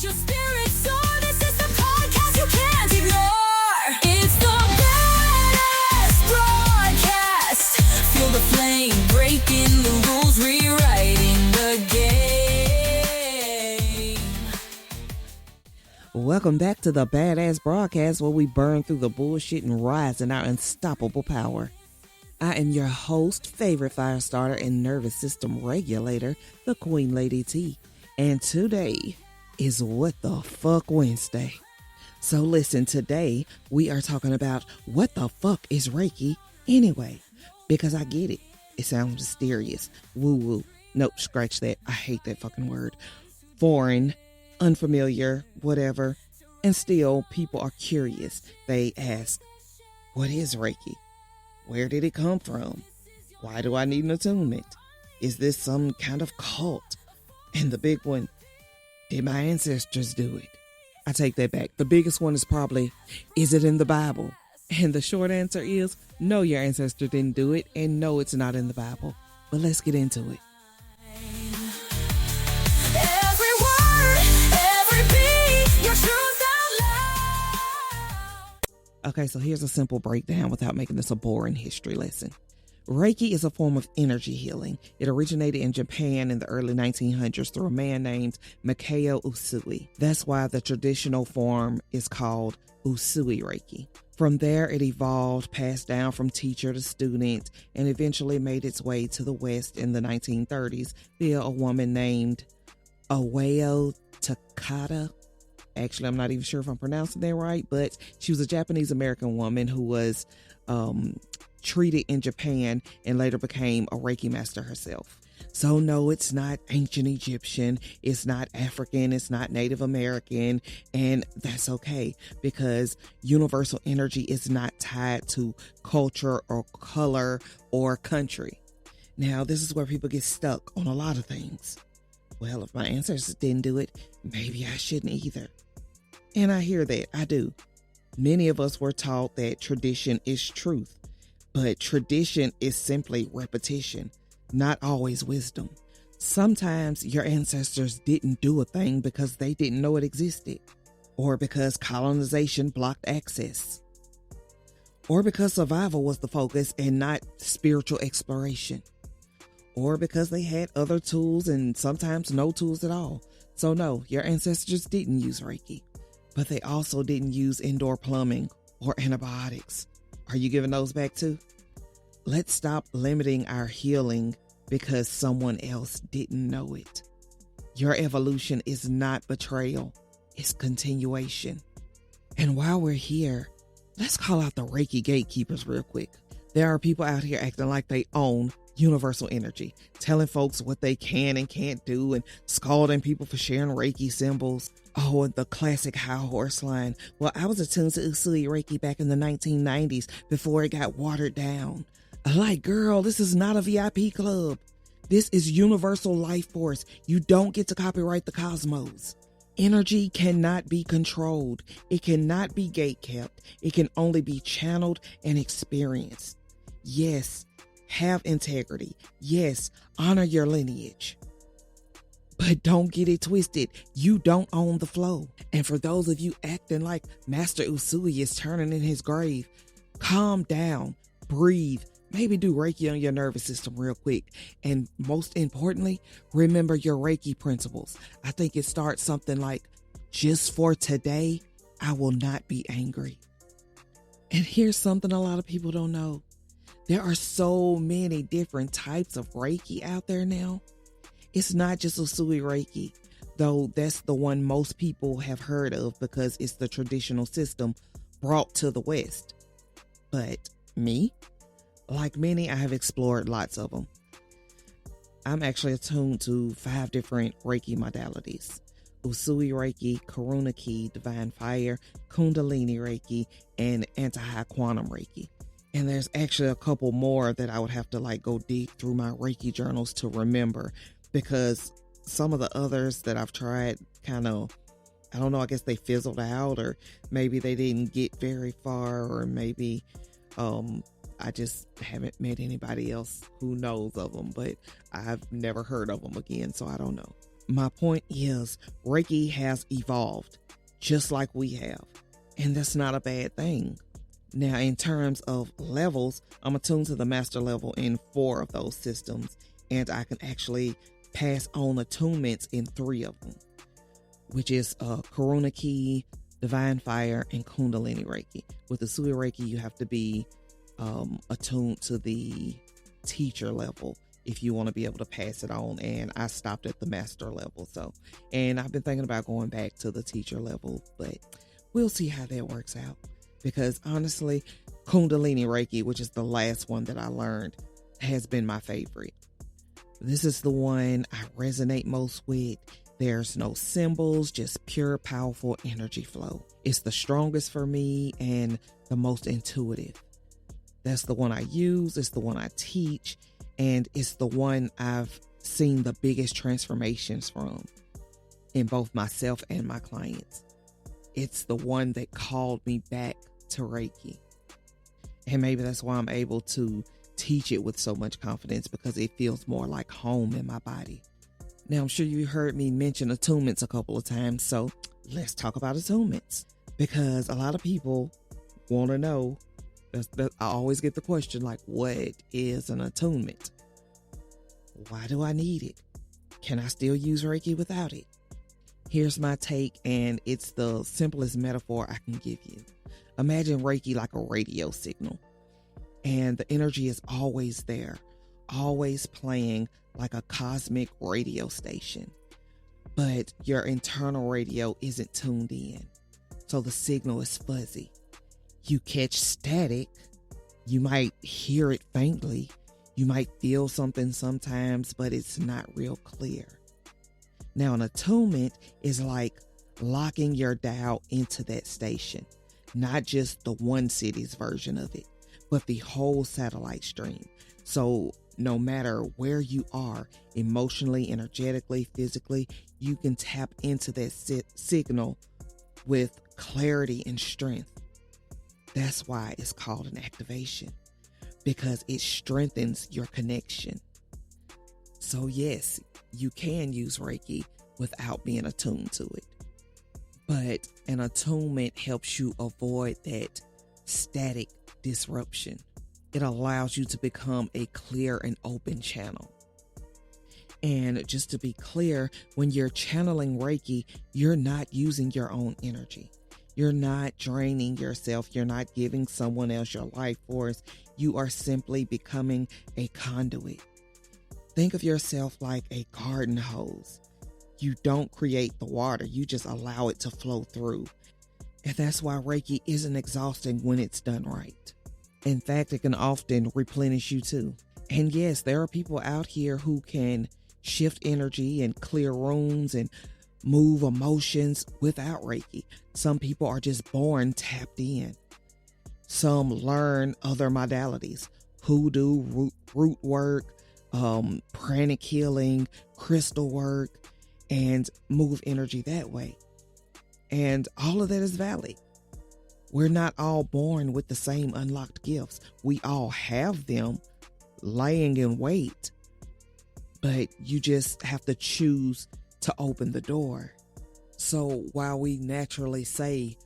your spirit soar. This is the podcast you can't ignore. It's the badass broadcast. Feel the flame breaking the rules, rewriting the game. Welcome back to the Badass Broadcast, where we burn through the bullshit and rise in our unstoppable power. I am your host, favorite fire starter and nervous system regulator, the Queen Lady T. And today is What the Fuck Wednesday. So listen, today we are talking about what the fuck is Reiki anyway, because I get it. It sounds mysterious. Woo woo. Nope, scratch that. I hate that fucking word. Foreign, unfamiliar, whatever. And still people are curious. They ask, what is Reiki? Where did it come from? Why do I need an attunement? Is this some kind of cult? And the big one, did my ancestors do it? I take that back. The biggest one is probably, is it in the Bible? And the short answer is, no, your ancestor didn't do it. And no, it's not in the Bible. But let's get into it. Every word, every beat, your truth out loud. Okay, so here's a simple breakdown without making this a boring history lesson. Reiki is a form of energy healing. It originated in Japan in the early 1900s through a man named Mikao Usui. That's why the traditional form is called Usui Reiki. From there, it evolved, passed down from teacher to student, and eventually made its way to the West in the 1930s via a woman named Awao Takata. Actually, I'm not even sure if I'm pronouncing that right, but she was a Japanese-American woman who was treated in Japan and later became a Reiki master herself. So no, it's not ancient Egyptian, it's not African, it's not Native American, and that's okay because universal energy is not tied to culture or color or country. Now, this is where people get stuck on a lot of things. Well, if my ancestors didn't do it, maybe I shouldn't either. And I hear that, I do. Many of us were taught that tradition is truth, but tradition is simply repetition, not always wisdom. Sometimes your ancestors didn't do a thing because they didn't know it existed, or because colonization blocked access, or because survival was the focus and not spiritual exploration, or because they had other tools and sometimes no tools at all. So no, your ancestors didn't use Reiki, but they also didn't use indoor plumbing or antibiotics. Are you giving those back too? Let's stop limiting our healing because someone else didn't know it. Your evolution is not betrayal, it's continuation. And while we're here, let's call out the Reiki gatekeepers real quick. There are people out here acting like they own universal energy, telling folks what they can and can't do and scalding people for sharing Reiki symbols. Oh, and the classic high horse line. Well, I was attuned to Usui Reiki back in the 1990s before it got watered down. Like, girl, this is not a VIP club. This is universal life force. You don't get to copyright the cosmos. Energy cannot be controlled. It cannot be gatekept. It can only be channeled and experienced. Yes, have integrity. Yes, honor your lineage. But don't get it twisted. You don't own the flow. And for those of you acting like Master Usui is turning in his grave, calm down, breathe, maybe do Reiki on your nervous system real quick. And most importantly, remember your Reiki principles. I think it starts something like, just for today, I will not be angry. And here's something a lot of people don't know. There are so many different types of Reiki out there now. It's not just Usui Reiki, though that's the one most people have heard of because it's the traditional system brought to the West. But me, like many, I have explored lots of them. I'm actually attuned to 5 different Reiki modalities: Usui Reiki, Karuna Ki, Divine Fire, Kundalini Reiki, and Anti-High Quantum Reiki. And there's actually a couple more that I would have to go dig through my Reiki journals to remember, because some of the others that I've tried kind of, I don't know, I guess they fizzled out, or maybe they didn't get very far, or maybe I just haven't met anybody else who knows of them, but I've never heard of them again, so I don't know. my point is Reiki has evolved just like we have. And that's not a bad thing. Now, in terms of levels, I'm attuned to the master level in 4 of those systems. And I can actually pass on attunements in 3 of them, which is Karuna Ki, Divine Fire, and Kundalini Reiki. With the Usui Reiki, you have to be attuned to the teacher level if you want to be able to pass it on. And I stopped at the master level. And I've been thinking about going back to the teacher level, but we'll see how that works out. Because honestly, Kundalini Reiki, which is the last one that I learned, has been my favorite. This is the one I resonate most with. There's no symbols, just pure, powerful energy flow. It's the strongest for me and the most intuitive. That's the one I use. It's the one I teach. And it's the one I've seen the biggest transformations from in both myself and my clients. It's the one that called me back to Reiki. And maybe that's why I'm able to teach it with so much confidence, because it feels more like home in my body. Now, I'm sure you heard me mention attunements a couple of times, so let's talk about attunements. Because a lot of people want to know, I always get the question, like, what is an attunement? Why do I need it? Can I still use Reiki without it? Here's my take, and it's the simplest metaphor I can give you. Imagine Reiki like a radio signal, and the energy is always there, always playing like a cosmic radio station. But your internal radio isn't tuned in, so the signal is fuzzy. You catch static, you might hear it faintly, you might feel something sometimes, but it's not real clear. Now, an attunement is like locking your dial into that station, not just the one city's version of it, but the whole satellite stream. So no matter where you are, emotionally, energetically, physically, you can tap into that signal with clarity and strength. That's why it's called an activation, because it strengthens your connection. So yes, you can use Reiki without being attuned to it. But an attunement helps you avoid that static disruption. It allows you to become a clear and open channel. And just to be clear, when you're channeling Reiki, you're not using your own energy. You're not draining yourself. You're not giving someone else your life force. You are simply becoming a conduit. Think of yourself like a garden hose. You don't create the water. You just allow it to flow through. And that's why Reiki isn't exhausting when it's done right. In fact, it can often replenish you too. And yes, there are people out here who can shift energy and clear rooms and move emotions without Reiki. Some people are just born tapped in. Some learn other modalities, hoodoo, root work, pranic healing, crystal work, and move energy that way. And all of that is valid. We're not all born with the same unlocked gifts. We all have them laying in wait, but you just have to choose to open the door. So while we naturally say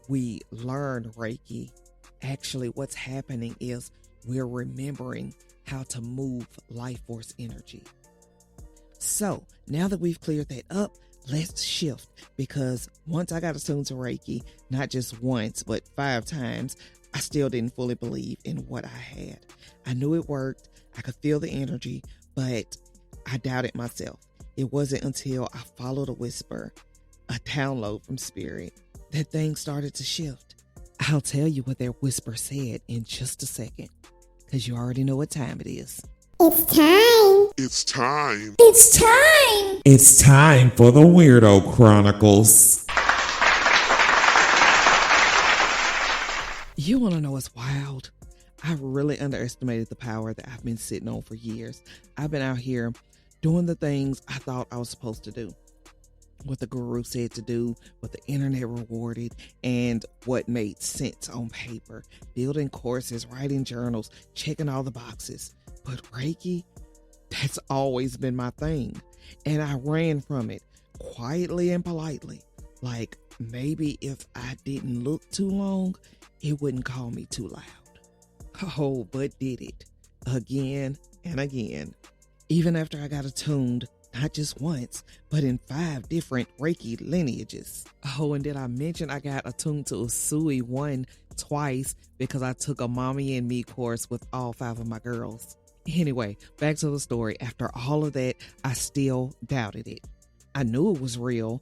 we learn Reiki, actually what's happening is we're remembering how to move life force energy. So now that we've cleared that up, let's shift, because once I got attuned to Reiki, not just once, but 5 times, I still didn't fully believe in what I had. I knew it worked. I could feel the energy, but I doubted myself. It wasn't until I followed a whisper, a download from spirit, that things started to shift. I'll tell you what that whisper said in just a second, because you already know what time it is. It's time. It's time. It's time. It's time for the Weirdo Chronicles. You want to know what's wild? I really underestimated the power that I've been sitting on for years. I've been out here doing the things I thought I was supposed to do, what the guru said to do, what the internet rewarded, and what made sense on paper. Building courses, writing journals, checking all the boxes. But Reiki, that's always been my thing. And I ran from it quietly and politely. Like maybe if I didn't look too long, it wouldn't call me too loud. Oh, but did it again and again. Even after I got attuned, not just once, but in 5 different Reiki lineages. Oh, and did I mention I got attuned to Usui twice because I took a Mommy and Me course with all 5 of my girls. Anyway, back to the story. After all of that, I still doubted it. I knew it was real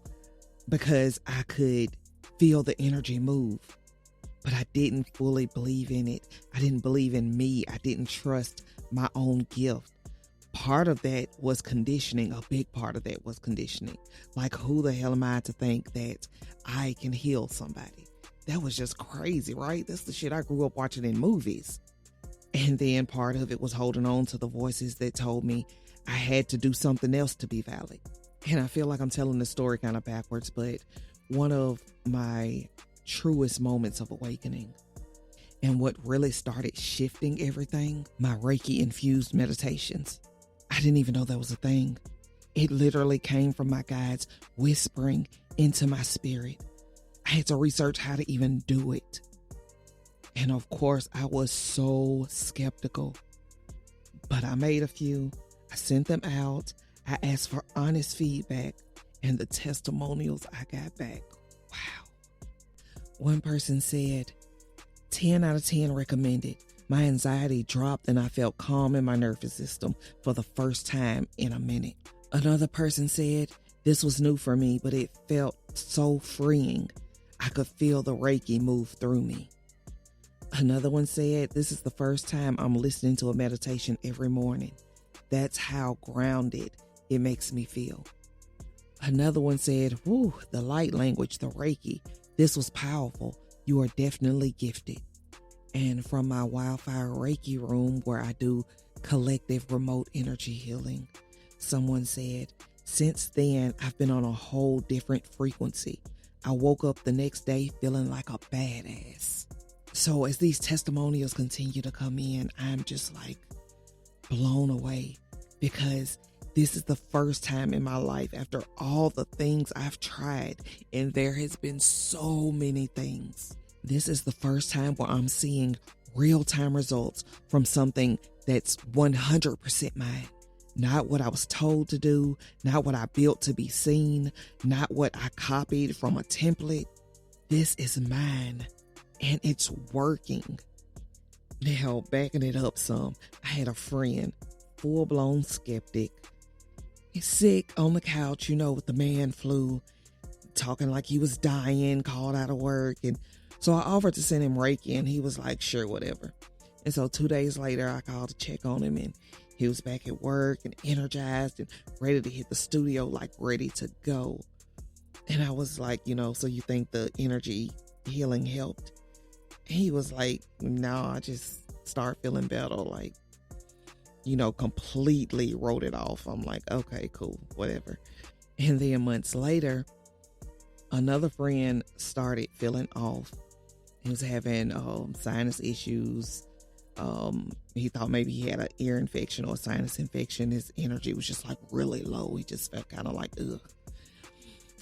because I could feel the energy move, but I didn't fully believe in it. I didn't believe in me. I didn't trust my own gift. Part of that was conditioning. A big part of that was conditioning. Like, who the hell am I to think that I can heal somebody? That was just crazy, right? That's the shit I grew up watching in movies. And then part of it was holding on to the voices that told me I had to do something else to be valid. And I feel like I'm telling the story kind of backwards, but one of my truest moments of awakening and what really started shifting everything, my Reiki infused meditations. I didn't even know that was a thing. It literally came from my guides whispering into my spirit. I had to research how to even do it. And of course, I was so skeptical. But I made a few. I sent them out. I asked for honest feedback. And the testimonials I got back. Wow. One person said, 10 out of 10 recommended. My anxiety dropped and I felt calm in my nervous system for the first time in a minute. Another person said, this was new for me, but it felt so freeing. I could feel the Reiki move through me. Another one said, this is the first time I'm listening to a meditation every morning. That's how grounded it makes me feel. Another one said, whew, the light language, the Reiki, this was powerful. You are definitely gifted. And from my Wildfire Reiki room where I do collective remote energy healing, someone said, since then, I've been on a whole different frequency. I woke up the next day feeling like a badass. So as these testimonials continue to come in, I'm just like blown away because this is the first time in my life after all the things I've tried, and there has been so many things. This is the first time where I'm seeing real-time results from something that's 100% mine. Not what I was told to do, not what I built to be seen, not what I copied from a template. This is mine, and it's working. Now, backing it up some, I had a friend, full-blown skeptic. He's sick on the couch, with the man flu, talking like he was dying, called out of work, and so I offered to send him Reiki, and he was like, sure, whatever. And so 2 days later, I called to check on him, and he was back at work and energized and ready to hit the studio, like ready to go. And I was like, so you think the energy healing helped? And he was like, no, I just start feeling better, like, completely wrote it off. I'm like, okay, cool, whatever. And then months later, another friend started feeling off. He was having sinus issues. He thought maybe he had an ear infection or a sinus infection. His energy was just like really low. He just felt kind of like, ugh.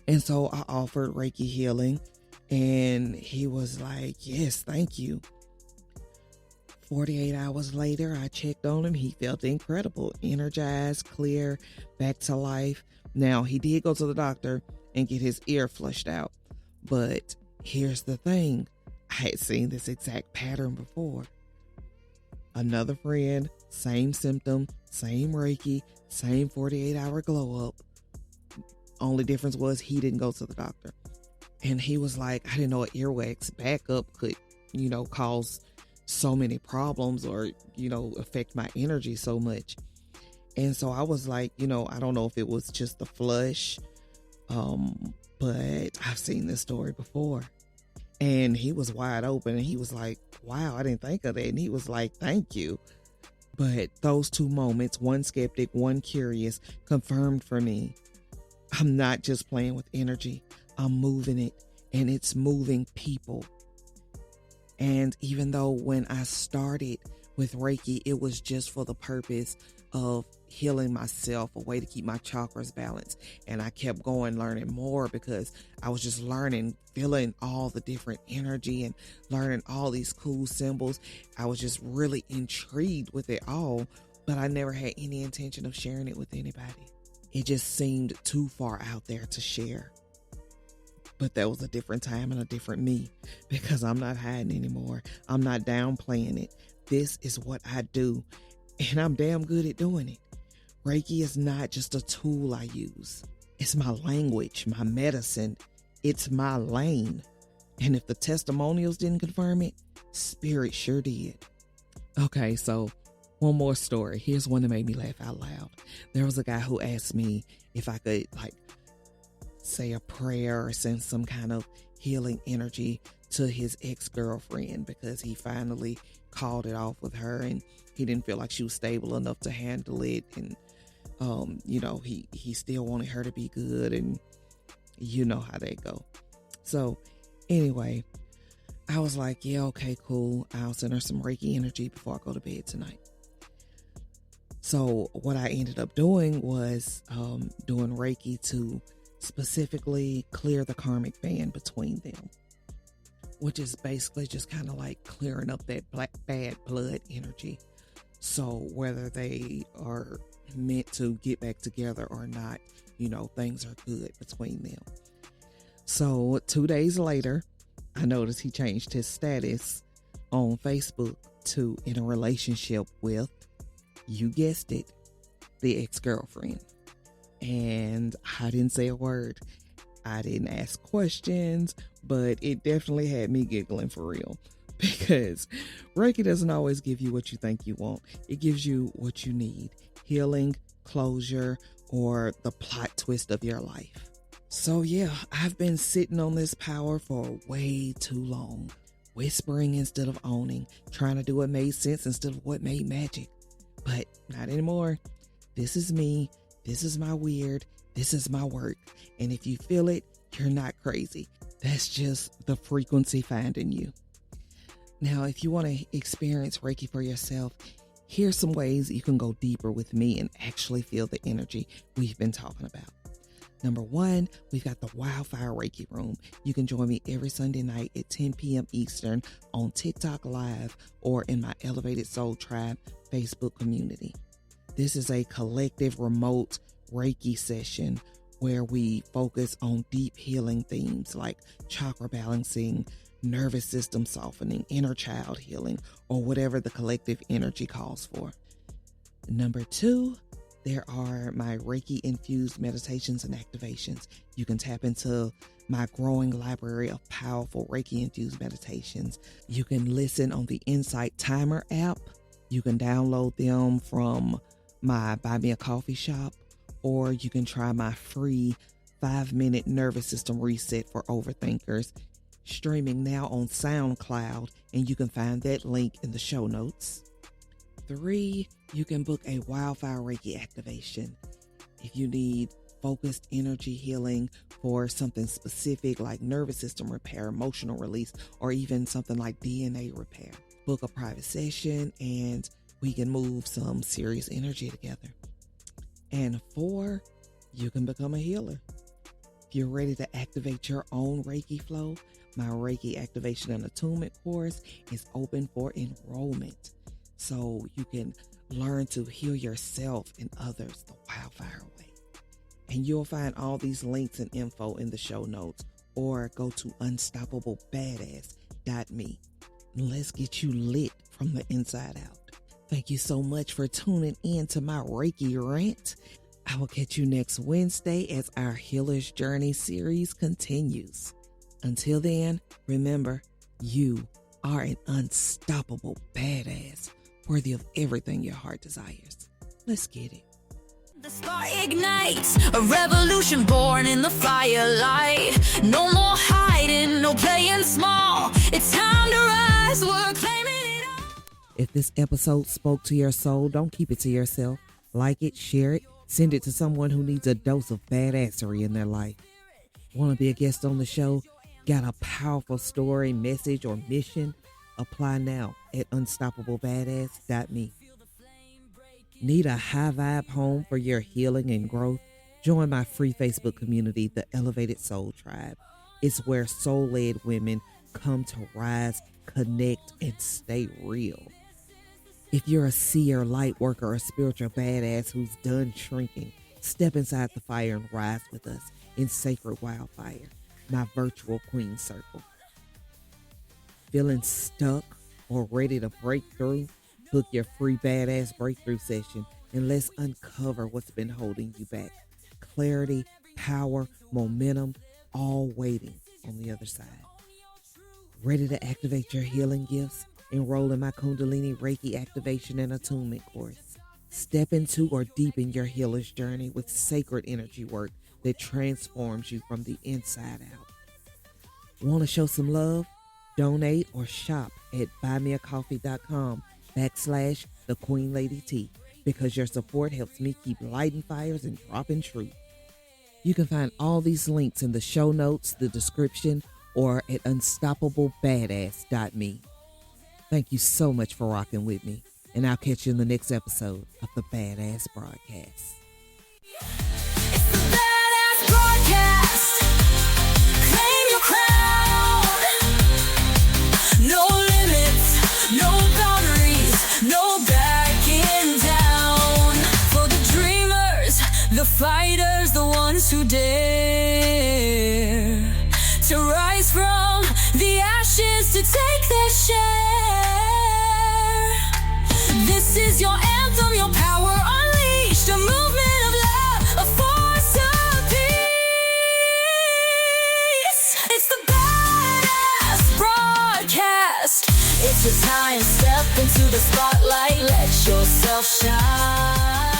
And so I offered Reiki healing, and he was like, yes, thank you. 48 hours later, I checked on him. He felt incredible, energized, clear, back to life. Now, he did go to the doctor and get his ear flushed out. But here's the thing. I had seen this exact pattern before. Another friend, same symptom, same Reiki, same 48-hour glow up. Only difference was he didn't go to the doctor. And he was like, I didn't know an earwax backup could, cause so many problems or, affect my energy so much. And so I was like, I don't know if it was just the flush, but I've seen this story before. And he was wide open, and he was like, wow, I didn't think of that. And he was like, thank you. But those two moments, one skeptic, one curious, confirmed for me, I'm not just playing with energy. I'm moving it, and it's moving people. And even though when I started with Reiki, it was just for the purpose of healing myself, a way to keep my chakras balanced. And I kept going, learning more, because I was just learning, feeling all the different energy and learning all these cool symbols. I was just really intrigued with it all, but I never had any intention of sharing it with anybody. It just seemed too far out there to share. But that was a different time and a different me, because I'm not hiding anymore. I'm not downplaying it. This is what I do, and I'm damn good at doing it. Reiki is not just a tool I use. It's my language, my medicine. It's my lane. And if the testimonials didn't confirm it, Spirit sure did. Okay, so one more story. Here's one that made me laugh out loud. There was a guy who asked me if I could say a prayer or send some kind of healing energy to his ex-girlfriend, because he finally called it off with her and he didn't feel like she was stable enough to handle it. And he still wanted her to be good, and you know how they go. So anyway, I was like, yeah, okay, cool. I'll send her some Reiki energy before I go to bed tonight. So what I ended up doing was doing Reiki to specifically clear the karmic band between them, which is basically just kind of like clearing up that bad blood energy. So whether they are meant to get back together or not, things are good between them. So 2 days later, I noticed he changed his status on Facebook to in a relationship with, you guessed it, the ex-girlfriend. And I didn't say a word. I didn't ask questions, but it definitely had me giggling for real, because Reiki doesn't always give you what you think you want. It gives you what you need: healing, closure, or the plot twist of your life. So yeah, I've been sitting on this power for way too long, whispering instead of owning, trying to do what made sense instead of what made magic. But not anymore. This is me. This is my weird. This is my work. And if you feel it, you're not crazy. That's just the frequency finding you. Now, if you want to experience Reiki for yourself, here's some ways you can go deeper with me and actually feel the energy we've been talking about. Number one, we've got the Wildfire Reiki Room. You can join me every Sunday night at 10 p.m. Eastern on TikTok Live or in my Elevated Soul Tribe Facebook community. This is a collective remote Reiki session where we focus on deep healing themes like chakra balancing, nervous system softening, inner child healing, or whatever the collective energy calls for. Number two, there are my Reiki infused meditations and activations. You can tap into my growing library of powerful Reiki infused meditations. You can listen on the Insight Timer app. You can download them from my Buy Me a Coffee shop, or you can try my free 5-minute nervous system reset for overthinkers, streaming now on SoundCloud, and you can find that link in the show notes. 3, you can book a Wildfire Reiki activation. If you need focused energy healing for something specific like nervous system repair, emotional release, or even something like DNA repair, book a private session and we can move some serious energy together. And 4, you can become a healer. If you're ready to activate your own Reiki flow, my Reiki Activation and Attunement course is open for enrollment. So you can learn to heal yourself and others the Wildfire way. And you'll find all these links and info in the show notes, or go to unstoppablepbadass.me. Let's get you lit from the inside out. Thank you so much for tuning in to my Reiki rant. I will catch you next Wednesday as our Healer's Journey series continues. Until then, remember, you are an unstoppable badass, worthy of everything your heart desires. Let's get it. The spark ignites a revolution born in the firelight. No more hiding, no playing small. It's time to rise, we're claiming it all. If this episode spoke to your soul, don't keep it to yourself. Like it, share it, send it to someone who needs a dose of badassery in their life. Want to be a guest on the show? Got a powerful story, message, or mission? Apply now at unstoppablepbadass.me. Need a high vibe home for your healing and growth? Join my free Facebook community, The Elevated Soul Tribe. It's where soul-led women come to rise, connect, and stay real. If you're a seer, light worker, or spiritual badass who's done shrinking, step inside the fire and rise with us in Sacred Wildfire, my virtual queen circle. Feeling stuck or ready to break through? Book your free badass breakthrough session and let's uncover what's been holding you back. Clarity, power, momentum, all waiting on the other side. Ready to activate your healing gifts? Enroll in my Kundalini Reiki activation and attunement course. Step into or deepen your healer's journey with sacred energy work that transforms you from the inside out. Want to show some love? Donate or shop at buymeacoffee.com/The Queen Lady Tea, because your support helps me keep lighting fires and dropping truth. You can find all these links in the show notes, the description, or at unstoppablepadass.me. Thank you so much for rocking with me, and I'll catch you in the next episode of the Badass Broadcast. It's the Badass Broadcast. Claim your crown. No limits, no boundaries, no backing down. For the dreamers, the fighters, the ones who dare to rise from the ashes to take their share. This is your anthem, your power unleashed, a movement of love, a force of peace. It's the Badass Broadcast. It's your time, step into the spotlight, let yourself shine.